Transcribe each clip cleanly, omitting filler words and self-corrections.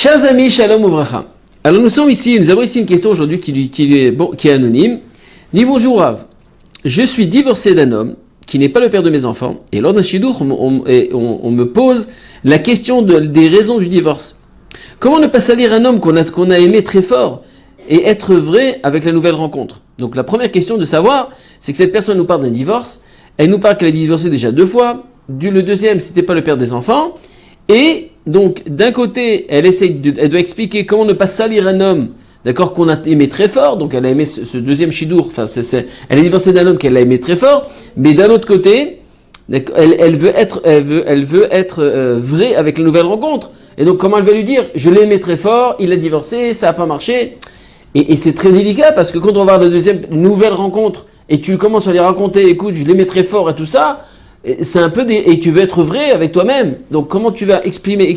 Chers amis, shalom uvracha. Alors nous avons ici une question aujourd'hui qui est anonyme. Dis bonjour Rav. Je suis divorcé d'un homme qui n'est pas le père de mes enfants. Et lors d'un shidour, on me pose la question des raisons du divorce. Comment ne pas salir un homme qu'on a aimé très fort et être vrai avec la nouvelle rencontre? Donc la première question de savoir, c'est que cette personne nous parle d'un divorce. Elle nous parle qu'elle a divorcé déjà 2 fois. Le deuxième, c'était pas le père des enfants. Et donc, d'un côté, elle doit expliquer comment ne pas salir un homme, d'accord, qu'on a aimé très fort. Donc, elle a aimé ce deuxième shidour. Enfin, elle est divorcée d'un homme qu'elle a aimé très fort. Mais d'un autre côté, elle veut être vraie avec la nouvelle rencontre. Et donc, comment elle va lui dire? Je l'ai aimé très fort, il a divorcé, ça n'a pas marché. Et c'est très délicat parce que quand on va voir la deuxième nouvelle rencontre et tu commences à lui raconter, écoute, je l'aimais très fort et tout ça, c'est un peu et tu veux être vrai avec toi-même. Donc comment tu vas exprimer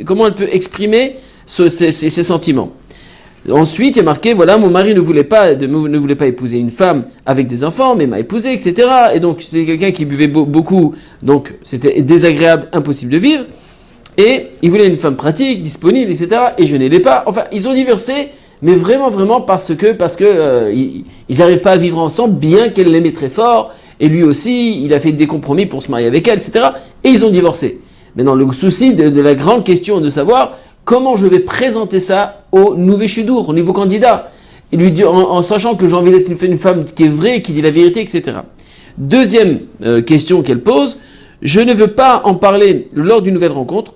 comment elle peut exprimer ses sentiments. Ensuite, il y a marqué, voilà, mon mari ne voulait pas épouser une femme avec des enfants, mais m'a épousé, etc. Et donc c'est quelqu'un qui buvait beaucoup, donc c'était désagréable, impossible de vivre. Et il voulait une femme pratique, disponible, etc. Et je n'aimais pas. Enfin, ils ont divorcé, mais vraiment parce que ils n'arrivent pas à vivre ensemble, bien qu'elle l'aimait très fort. Et lui aussi, il a fait des compromis pour se marier avec elle, etc. Et ils ont divorcé. Maintenant, le souci de la grande question est de savoir comment je vais présenter ça au nouveau shidour, au nouveau candidat. Et lui dire, en sachant que j'ai envie d'être une femme qui est vraie, qui dit la vérité, etc. Deuxième question qu'elle pose, je ne veux pas en parler lors d'une nouvelle rencontre.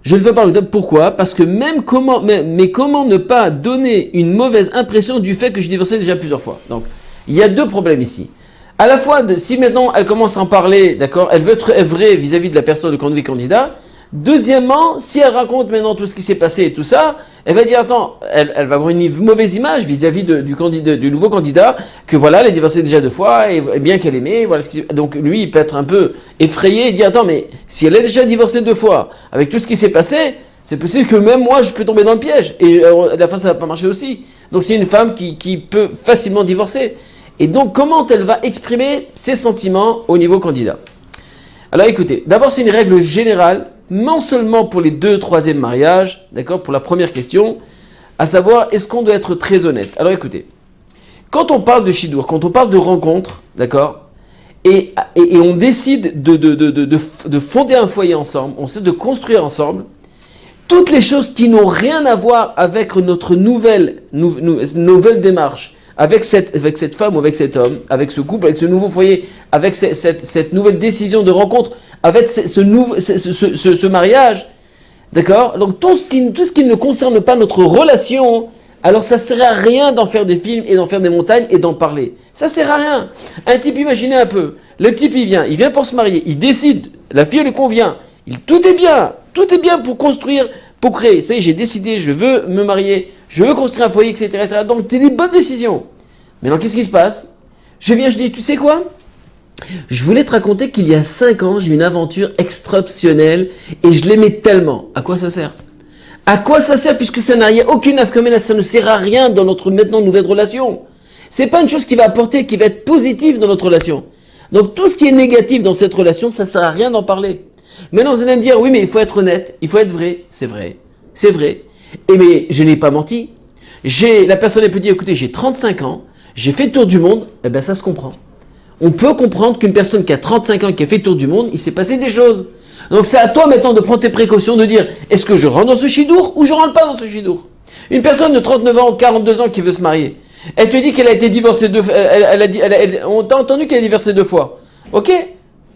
Je ne veux pas parler. Pourquoi? Parce que comment ne pas donner une mauvaise impression du fait que j'ai divorcé déjà plusieurs fois. Donc, il y a 2 problèmes ici. À la fois, si maintenant elle commence à en parler, d'accord, elle veut être vraie vis-à-vis de la personne du candidat. Deuxièmement, si elle raconte maintenant tout ce qui s'est passé et tout ça, elle va dire, attends, elle va avoir une mauvaise image vis-à-vis du nouveau candidat, que voilà, elle est divorcée déjà 2 fois, et bien qu'elle aimait, voilà donc lui, il peut être un peu effrayé et dire, attends, mais si elle est déjà divorcée 2 fois, avec tout ce qui s'est passé, c'est possible que même moi, je peux tomber dans le piège, et à la fin, ça va pas marcher aussi. Donc c'est une femme qui peut facilement divorcer. Et donc, comment elle va exprimer ses sentiments au niveau candidat? Alors écoutez, d'abord c'est une règle générale, non seulement pour les 2 troisièmes mariages, d'accord, pour la première question, à savoir, est-ce qu'on doit être très honnête? Alors écoutez, quand on parle de shidour, quand on parle de rencontre, d'accord, et on décide de fonder un foyer ensemble, on essaie de construire ensemble, toutes les choses qui n'ont rien à voir avec notre nouvelle démarche, avec cette femme ou avec cet homme, avec ce couple, avec ce nouveau foyer, avec cette nouvelle décision de rencontre, avec ce mariage, d'accord? Donc tout ce qui ne concerne pas notre relation, alors ça ne sert à rien d'en faire des films et d'en faire des montagnes et d'en parler. Ça ne sert à rien. Un type, imaginez un peu, le type il vient pour se marier, il décide, la fille lui convient, tout est bien pour construire, pour créer. Ça y est, j'ai décidé, je veux me marier, je veux construire un foyer, etc. etc. Donc, c'est des bonnes décisions. Maintenant, qu'est-ce qui se passe? Je dis, tu sais quoi? Je voulais te raconter qu'il y a 5 ans, j'ai eu une aventure exceptionnelle et je l'aimais tellement. À quoi ça sert? À quoi ça sert puisque ça n'a aucune afkamena, ça ne sert à rien dans notre maintenant nouvelle relation. C'est pas une chose qui va apporter, qui va être positive dans notre relation. Donc, tout ce qui est négatif dans cette relation, ça sert à rien d'en parler. Maintenant, vous allez me dire, oui, mais il faut être honnête, il faut être vrai. C'est vrai. Et mais je n'ai pas menti. La personne peut dire, écoutez, j'ai 35 ans, j'ai fait le tour du monde, eh bien ça se comprend. On peut comprendre qu'une personne qui a 35 ans, qui a fait le tour du monde, il s'est passé des choses. Donc c'est à toi maintenant de prendre tes précautions, de dire, est-ce que je rentre dans ce shidour ou je rentre pas dans ce shidour? Une personne de 39 ans, 42 ans qui veut se marier, elle te dit qu'elle a été divorcée 2 fois, on t'a entendu qu'elle a divorcé 2 fois. Ok?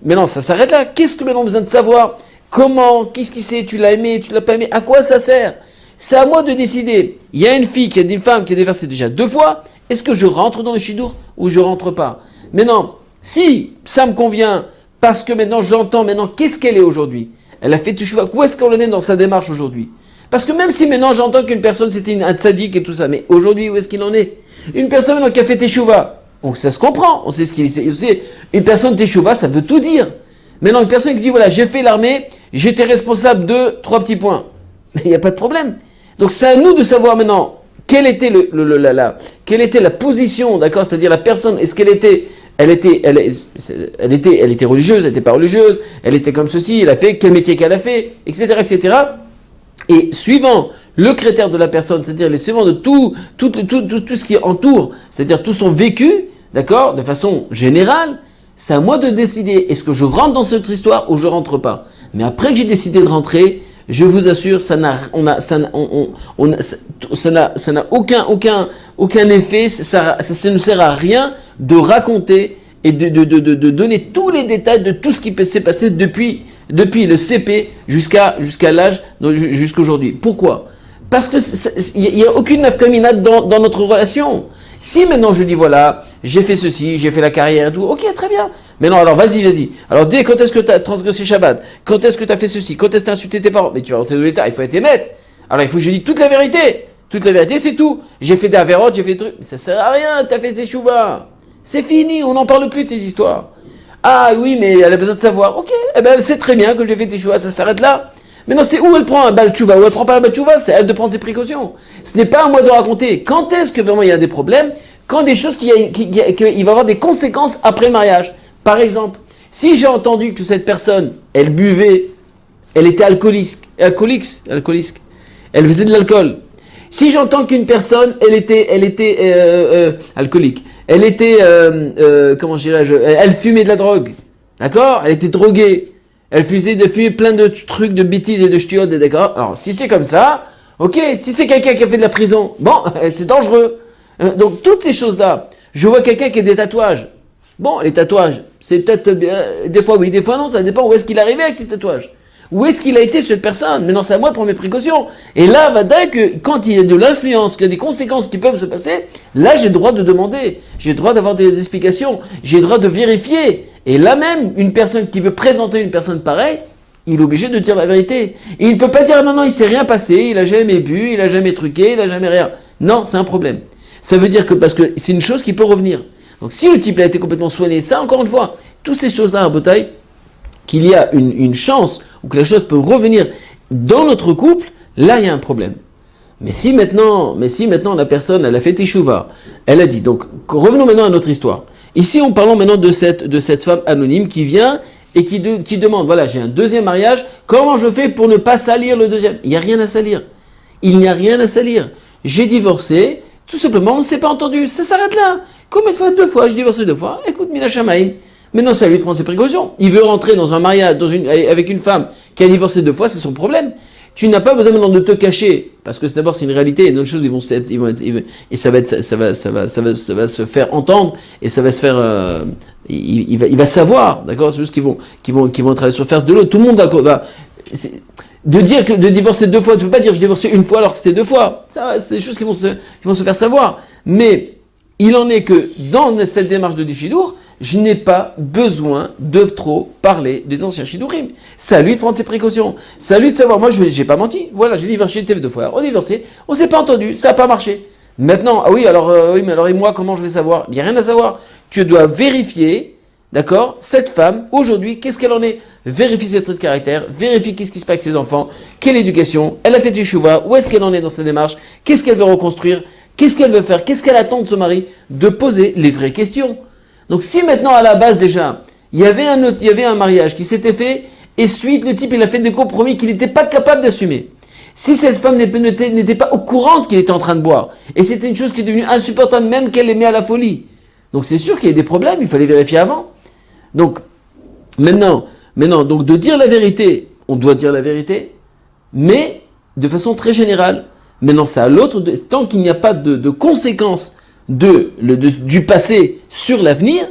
Mais non, ça s'arrête là. Qu'est-ce que maintenant on a besoin de savoir? Comment? Qu'est-ce qui c'est? Tu l'as aimé? Tu l'as pas aimé? À quoi ça sert? C'est à moi de décider. Il y a une femme qui a divorcé déjà 2 fois. Est-ce que je rentre dans le shidour ou je rentre pas? Maintenant, si ça me convient, parce que maintenant j'entends qu'est-ce qu'elle est aujourd'hui? Elle a fait teshuva. Où est-ce qu'on en est dans sa démarche aujourd'hui? Parce que même si maintenant j'entends qu'une personne c'était un tzaddik et tout ça, mais aujourd'hui où est-ce qu'il en est? Une personne maintenant qui a fait teshuva. Donc ça se comprend, on sait ce qu'il sait. Une personne teshuva, ça veut tout dire. Maintenant, une personne qui dit, voilà, j'ai fait l'armée, j'étais responsable de 3 petits points. Mais il n'y a pas de problème. Donc c'est à nous de savoir maintenant quelle était la position, d'accord, c'est-à-dire la personne, est-ce qu'elle était religieuse, elle n'était pas religieuse, elle était comme ceci, elle a fait, quel métier qu'elle a fait, etc., etc. Et suivant le critère de la personne, c'est-à-dire les suivants de tout ce qui entoure, c'est-à-dire tout son vécu, d'accord, de façon générale, c'est à moi de décider, est-ce que je rentre dans cette histoire ou je rentre pas. Mais après que j'ai décidé de rentrer, je vous assure, ça n'a aucun effet, ça ne sert à rien de raconter et de donner tous les détails de tout ce qui s'est passé depuis le CP jusqu'à l'âge, jusqu'à aujourd'hui. Pourquoi? Parce que il n'y a aucune nafkamina dans notre relation. Si maintenant je dis voilà, j'ai fait ceci, j'ai fait la carrière et tout, ok, très bien. Mais non, alors vas-y. Alors dès quand est-ce que tu as transgressé Shabbat? Quand est-ce que tu as fait ceci? Quand est-ce que tu as insulté tes parents? Mais tu vas rentrer dans l'état, il faut être net. Alors il faut que je dise toute la vérité. Toute la vérité, c'est tout. J'ai fait des avérotes, j'ai fait des trucs. Mais ça sert à rien, tu as fait tes choubas. C'est fini, on n'en parle plus de ces histoires. Ah oui, mais elle a besoin de savoir. Ok, eh ben elle sait très bien que j'ai fait tes choubas, ça s'arrête là. Maintenant, c'est où elle prend un bal tchouva, où elle prend pas un bal tchouva, c'est à elle de prendre ses précautions. Ce n'est pas à moi de raconter. Quand est-ce que vraiment il y a des problèmes? Quand des choses qu'il va y avoir des conséquences après le mariage. Par exemple, si j'ai entendu que cette personne, elle buvait, elle était alcoolique, elle faisait de l'alcool. Si j'entends qu'une personne, elle était alcoolique, elle était, comment dirais-je, elle fumait de la drogue, d'accord? Elle était droguée, elle fumait plein de trucs, de bêtises et de ch'tiotes, d'accord? Alors, si c'est comme ça, ok, si c'est quelqu'un qui a fait de la prison, bon, c'est dangereux. Donc, toutes ces choses-là, je vois quelqu'un qui a des tatouages. Bon, les tatouages, c'est peut-être, des fois oui, des fois non, ça dépend où est-ce qu'il est arrivé avec ces tatouages. Où est-ce qu'il a été cette personne? Mais non, c'est à moi de prendre mes précautions. Et là, va dire que quand il y a de l'influence, qu'il y a des conséquences qui peuvent se passer, là, j'ai le droit de demander. J'ai le droit d'avoir des explications. J'ai le droit de vérifier. Et là même, une personne qui veut présenter une personne pareille, il est obligé de dire la vérité. Et il ne peut pas dire non, il s'est rien passé, il a jamais bu, il a jamais truqué, il a jamais rien. Non, c'est un problème. Ça veut dire que, parce que c'est une chose qui peut revenir. Donc si le type a été complètement soigné, ça encore une fois, toutes ces choses-là à Botaï, qu'il y a une chance ou que la chose peut revenir dans notre couple, là il y a un problème. Mais si maintenant la personne, elle a fait teshuva, elle a dit, donc revenons maintenant à notre histoire. Ici, parlons maintenant de cette femme anonyme qui vient et qui demande, voilà, j'ai un deuxième mariage, comment je fais pour ne pas salir le deuxième? Il n'y a rien à salir. Il n'y a rien à salir. J'ai divorcé, tout simplement, on ne s'est pas entendu, ça s'arrête là. Combien de fois? 2 fois, j'ai divorcé 2 fois, écoute, Mina Shamaïm. Maintenant, ça lui prend ses précautions. Il veut rentrer dans un mariage avec une femme qui a divorcé 2 fois, c'est son problème. Tu n'as pas besoin maintenant de te cacher, parce que d'abord c'est une réalité, et d'autres choses et ça va se faire entendre, et ça va se faire, il va savoir, d'accord, c'est juste qu'ils vont être à la surface de l'autre. Tout le monde va de dire que de divorcer 2 fois, tu peux pas dire je divorcé 1 fois alors que c'était 2 fois. Ça, c'est des choses qui vont se faire savoir. Mais il en est que dans cette démarche de Dishidour, je n'ai pas besoin de trop parler des anciens Shidourim. C'est à lui de prendre ses précautions. C'est à lui de savoir. Moi, je n'ai pas menti. Voilà, j'ai divorcé 2 fois. On a divorcé, on ne s'est pas entendu, ça n'a pas marché. Maintenant, ah oui, mais alors et moi, comment je vais savoir? Il n'y a rien à savoir. Tu dois vérifier, d'accord, cette femme, aujourd'hui, qu'est-ce qu'elle en est? Vérifie ses traits de caractère, vérifie qu'est-ce qui se passe avec ses enfants, quelle éducation, elle a fait teshuva, où est-ce qu'elle en est dans sa démarche, qu'est-ce qu'elle veut reconstruire, qu'est-ce qu'elle veut faire, qu'est-ce qu'elle attend de ce mari, de poser les vraies questions. Donc si maintenant à la base déjà, il y avait un mariage qui s'était fait, et suite le type il a fait des compromis qu'il n'était pas capable d'assumer. Si cette femme n'était pas au courant qu'il était en train de boire, et c'était une chose qui est devenue insupportable même qu'elle l'aimait à la folie. Donc c'est sûr qu'il y a des problèmes, il fallait vérifier avant. Donc maintenant, donc de dire la vérité, on doit dire la vérité, mais de façon très générale. Maintenant c'est à l'autre, tant qu'il n'y a pas de conséquences du passé sur l'avenir,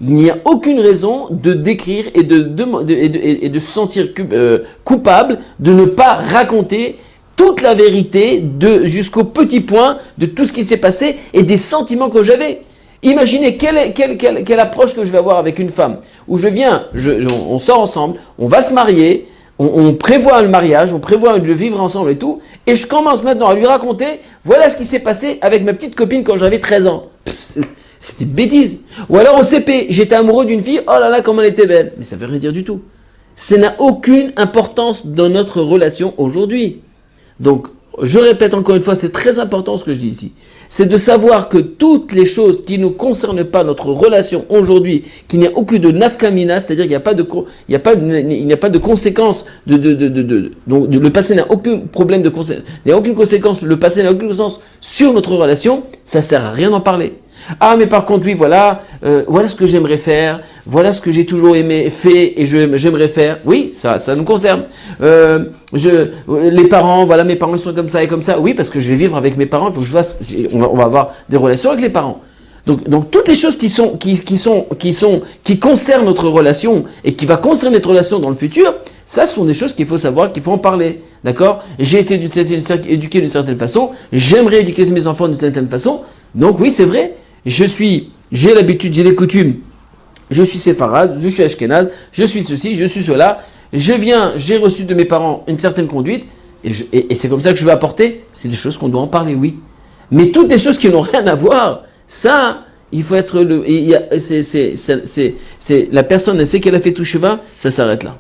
il n'y a aucune raison de décrire et de se sentir coupable de ne pas raconter toute la vérité jusqu'au petit point de tout ce qui s'est passé et des sentiments que j'avais. Imaginez quelle approche que je vais avoir avec une femme où on sort ensemble, on va se marier, on prévoit le mariage, on prévoit de vivre ensemble et tout, et je commence maintenant à lui raconter, voilà ce qui s'est passé avec ma petite copine quand j'avais 13 ans. C'est des bêtises. Ou alors au CP, j'étais amoureux d'une fille, oh là là, comme elle était belle. Mais ça veut rien dire du tout. Ça n'a aucune importance dans notre relation aujourd'hui. Donc, je répète encore une fois, c'est très important ce que je dis ici. c'est de savoir que toutes les choses qui ne concernent pas notre relation aujourd'hui, qu'il n'y a aucune de nafkamina, c'est-à-dire qu'il n'y a pas de, il n'y a pas de conséquences donc le passé n'a aucun problème de conséquence, il n'y a aucune conséquence, le passé n'a aucune conséquence sur notre relation, ça sert à rien d'en parler. Ah, mais par contre, oui, voilà, voilà ce que j'aimerais faire, voilà ce que j'ai toujours aimé, fait et j'aimerais faire. Oui, ça nous concerne. Les parents, voilà, mes parents sont comme ça et comme ça. Oui, parce que je vais vivre avec mes parents, il faut que je fasse, on va avoir des relations avec les parents. Donc toutes les choses qui concernent notre relation et qui va concerner notre relation dans le futur, ça sont des choses qu'il faut savoir, qu'il faut en parler. D'accord? J'ai été éduqué d'une certaine façon, j'aimerais éduquer mes enfants d'une certaine façon. Donc oui, c'est vrai. J'ai l'habitude, j'ai les coutumes, je suis séfarade, je suis ashkénaze, je suis ceci, je suis cela, j'ai reçu de mes parents une certaine conduite, et c'est comme ça que je veux apporter, c'est des choses qu'on doit en parler, oui. Mais toutes des choses qui n'ont rien à voir, ça, il faut être la personne, elle sait qu'elle a fait tout cheva, ça s'arrête là.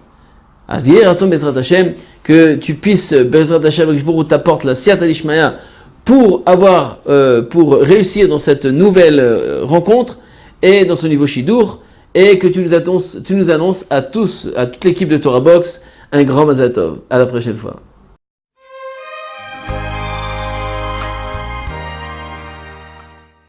Azir, Ratzon Bezrat Hashem, que tu puisses, Bezrat Hashem, que t'apporte la Siyata Dishmaya, pour réussir dans cette nouvelle rencontre et dans ce niveau Shidour, et que tu nous annonces à tous, à toute l'équipe de Torah Box, un grand Mazal Tov. À la prochaine fois.